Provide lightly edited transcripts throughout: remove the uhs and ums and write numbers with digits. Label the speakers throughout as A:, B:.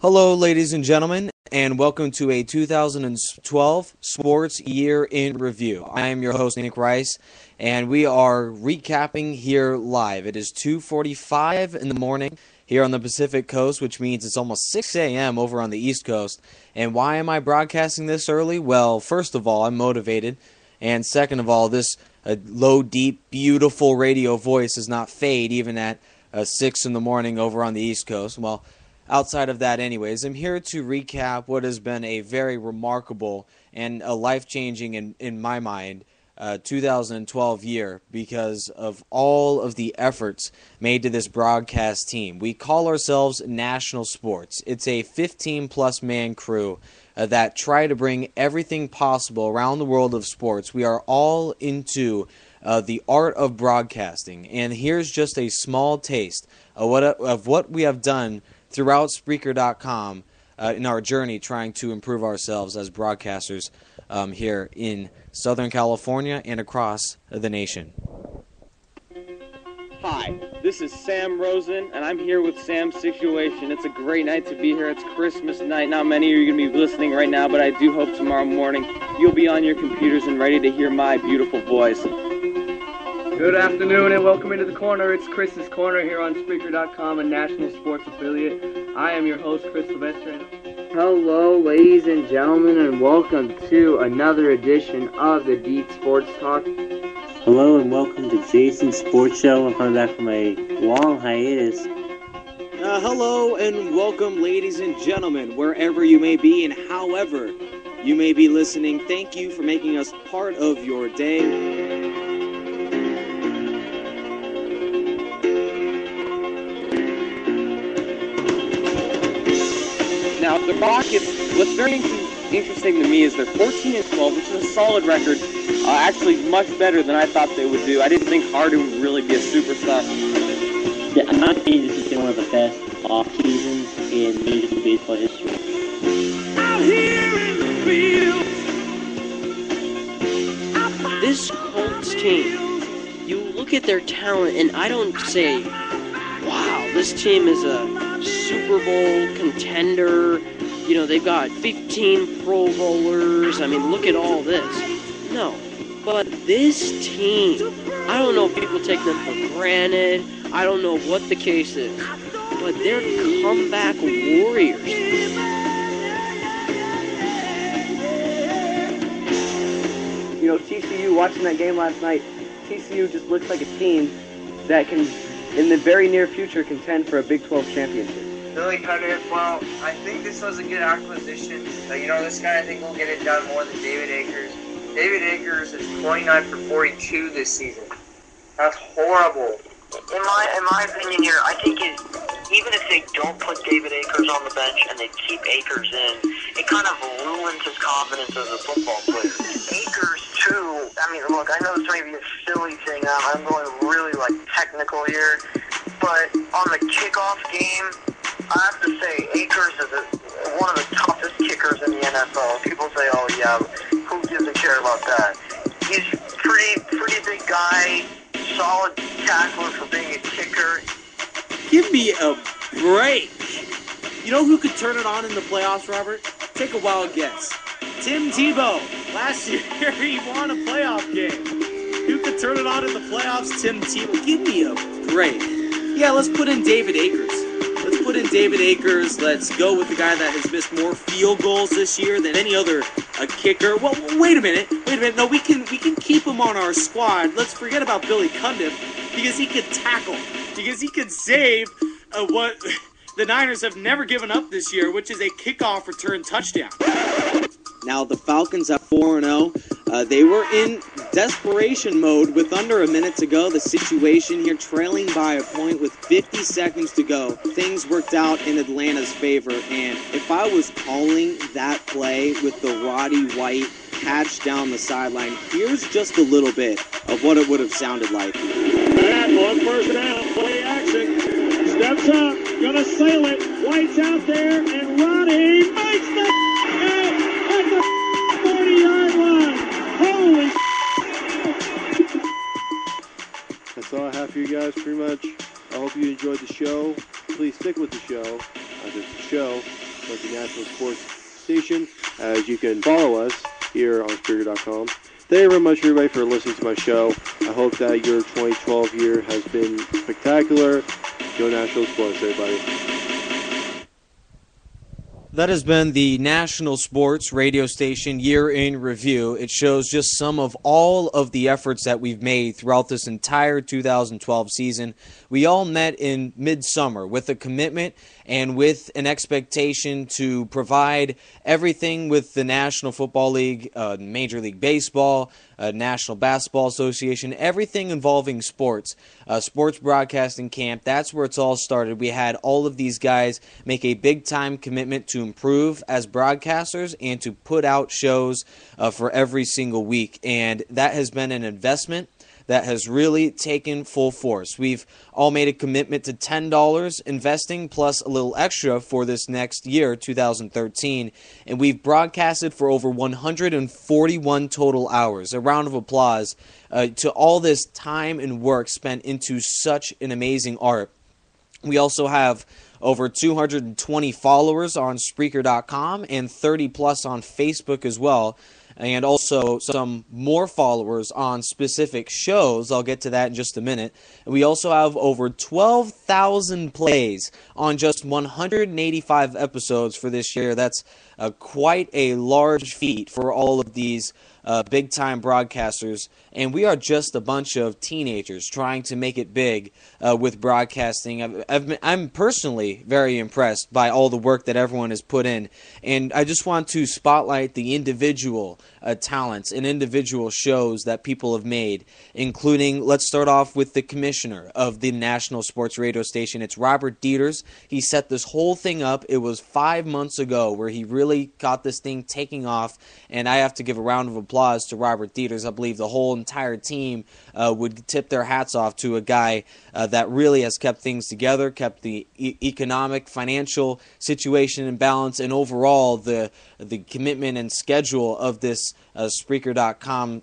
A: Hello, ladies and gentlemen, and welcome to a 2012 Sports Year in Review. I am your host, Nick Rice, and we are recapping here live. It is 2:45 in the morning here on the Pacific Coast, which means it's almost 6 a.m. over on the East Coast. And why am I broadcasting this early? Well, first of all, I'm motivated, and second of all, this low, deep, beautiful radio voice does not fade even at 6 in the morning over on the East Coast. Well, outside of that anyways, I'm here to recap what has been a very remarkable and a life-changing, in my mind, 2012 year because of all of the efforts made to this broadcast team. We call ourselves National Sports. It's a 15-plus man crew that try to bring everything possible around the world of sports. We are all into the art of broadcasting, and here's just a small taste of what we have done throughout Spreaker.com in our journey trying to improve ourselves as broadcasters here in Southern California and across the nation.
B: Hi, this is Sam Rosen, and I'm here with Sam's Situation. It's a great night to be here. It's Christmas night. Not many of you are going to be listening right now, but I do hope tomorrow morning you'll be on your computers and ready to hear my beautiful voice.
C: Good afternoon and welcome into the corner. It's Chris's Corner here on Spreaker.com, a national sports affiliate. I am your host, Chris Sylvester.
D: Hello, ladies and gentlemen, and welcome to another edition of the Deep Sports Talk.
E: Hello and welcome to Jason's Sports Show. I'm coming back from a long hiatus.
A: Hello and welcome, ladies and gentlemen, wherever you may be and however you may be listening. Thank you for making us part of your day.
B: Now, the Rockets, what's very interesting to me is they're 14-12, which is a solid record. Actually, much better than I thought they would do. I didn't think Harden would really be a superstar.
E: Yeah, I'm not saying this has been one of the best off seasons in Major League Baseball history.
F: Out here in the field.
G: This Colts team, you look at their talent, and I don't say, wow, this team is a Super Bowl contender. You know, they've got 15 Pro Bowlers. I mean, look at all this. No, but this team, I don't know if people take them for granted. I don't know what the case is, but they're comeback warriors.
C: You know, TCU, watching that game last night, TCU just looks like a team that can, in the very near future, contend for a Big 12 championship.
H: Billy Cundiff, well, I think this was a good acquisition. This guy I think will get it done more than David Akers. David Akers is 29 for 42 this season. That's horrible.
I: In my opinion here, I think even if they don't put David Akers on the bench and they keep Akers in, it kind of ruins his confidence as a football player. Akers, too, I mean, look, I know this may be a silly thing. I'm going really, technical here. But on the kickoff game, I have to say Akers is one of the toughest kickers in the NFL. People say, oh, yeah, who gives a care about that? He's pretty big guy, solid tackler for being a kicker.
A: Give me a break. You know who could turn it on in the playoffs, Robert? Take a wild guess. Tim Tebow. Last year, he won a playoff game. Who could turn it on in the playoffs? Tim Tebow. Give me a break. Yeah, let's put in David Akers. Let's go with the guy that has missed more field goals this year than any other kicker. Well, wait a minute. No, we can keep him on our squad. Let's forget about Billy Cundiff because he could tackle. Because he could save what the Niners have never given up this year, which is a kickoff return touchdown. Now, the Falcons at 4-0. They were in desperation mode with under a minute to go. The situation here trailing by a point with 50 seconds to go. Things worked out in Atlanta's favor. And if I was calling that play with the Roddy White catch down the sideline, here's just a little bit of what it would have sounded like.
F: And on first down, play action. Steps up, gonna sail it. White's out there, and Roddy makes the out at the 40-yard line. Holy
J: That's all I have for you guys, pretty much. I hope you enjoyed the show. Please stick with the show. It's a show. of the National Sports Station, as you can follow us here on Spreaker.com. Thank you very much, everybody, for listening to my show. I hope that your 2012 year has been spectacular. Go National Sports, everybody.
A: That has been the National Sports Radio Station Year in Review. It shows just some of all of the efforts that we've made throughout this entire 2012 season. We all met in midsummer with a commitment and with an expectation to provide everything with the National Football League, Major League Baseball, National Basketball Association, everything involving sports. Sports broadcasting camp, that's where it's all started. We had all of these guys make a big-time commitment to improve as broadcasters and to put out shows for every single week. And that has been an investment that has really taken full force. We've all made a commitment to $10 investing plus a little extra for this next year, 2013, and we've broadcasted for over 141 total hours. A round of applause to all this time and work spent into such an amazing art. We also have over 220 followers on Spreaker.com and 30 plus on Facebook as well. And also some more followers on specific shows. I'll get to that in just a minute. And we also have over 12,000 plays on just 185 episodes for this year. That's quite a large feat for all of these big-time broadcasters. And we are just a bunch of teenagers trying to make it big with broadcasting. I'm personally very impressed by all the work that everyone has put in. And I just want to spotlight the individual talents and individual shows that people have made, including, let's start off with the commissioner of the National Sports Radio Station. It's Robert Dieters. He set this whole thing up. It was 5 months ago where he really got this thing taking off, and I have to give a round of applause to Robert Dieters. I believe the whole entire team would tip their hats off to a guy that really has kept things together, kept the economic, financial situation in balance, and overall the commitment and schedule of this Spreaker.com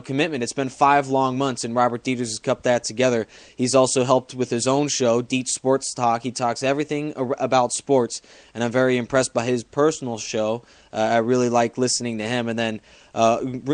A: commitment. It's been 5 long months, and Robert Dieters has kept that together. He's also helped with his own show, Dietz Sports Talk. He talks everything about sports, and I'm very impressed by his personal show. I really like listening to him. And then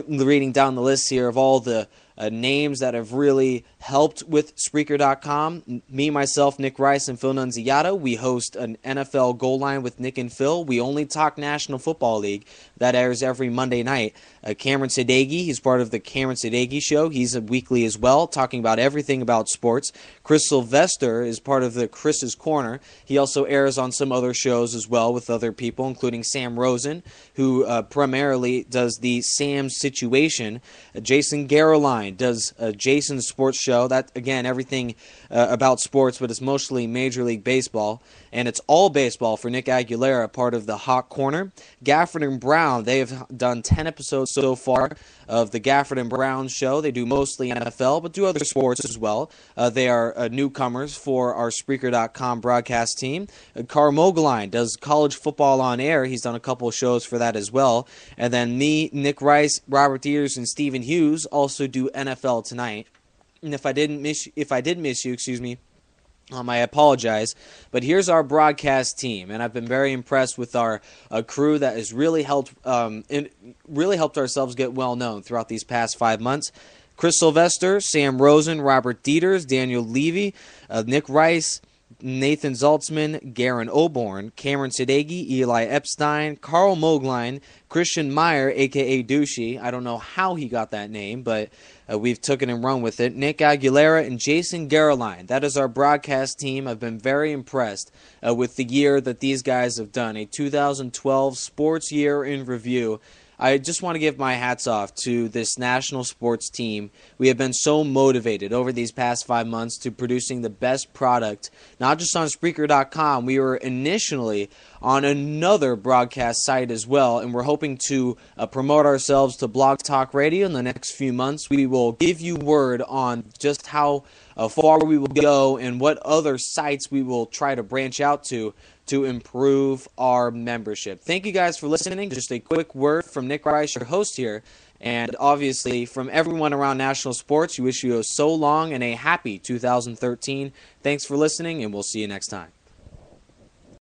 A: reading down the list here of all the names that have really helped with Spreaker.com. Me, myself, Nick Rice, and Phil Nunziata. We host an NFL Goal Line with Nick and Phil. We only talk National Football League. That airs every Monday night. Cameron Sadeghi, he's part of the Cameron Sadeghi Show. He's a weekly as well, talking about everything about sports. Chris Sylvester is part of the Chris's Corner. He also airs on some other shows as well with other people, including Sam Rosen, who primarily does the Sam's Situation. Jason Garoline does Jason's Sports Show. That, again, everything about sports, but it's mostly Major League Baseball. And it's all baseball for Nick Aguilera, part of the Hot Corner. Gafford and Brown, they have done 10 episodes so far of the Gafford and Brown Show. They do mostly NFL, but do other sports as well. They are newcomers for our Spreaker.com broadcast team. Carl Mogeline does college football on air. He's done a couple of shows for that as well. And then me, Nick Rice, Robert Dieters, and Stephen Hughes also do NFL Tonight. And if I did miss you, excuse me, I apologize, but here's our broadcast team, and I've been very impressed with our crew that has really helped ourselves get well known throughout these past 5 months. Chris Sylvester, Sam Rosen, Robert Dieters, Daniel Levy, Nick Rice, Nathan Zaltzman, Garen Oborn, Cameron Sadeghi, Eli Epstein, Carl Mogline, Christian Meyer, a.k.a. Douchey. I don't know how he got that name, but we've taken and run with it. Nick Aguilera and Jason Garoline. That is our broadcast team. I've been very impressed with the year that these guys have done. A 2012 sports year in review. I just want to give my hats off to this national sports team. We have been so motivated over these past 5 months to producing the best product, not just on Spreaker.com. We were initially on another broadcast site as well, and we're hoping to promote ourselves to Blog Talk Radio in the next few months. We will give you word on just how far we will go and what other sites we will try to branch out to improve our membership. Thank you guys for listening. Just a quick word from Nick Rice, your host here, and obviously from everyone around national sports, we wish you so long and a happy 2013. Thanks for listening, and we'll see you next time.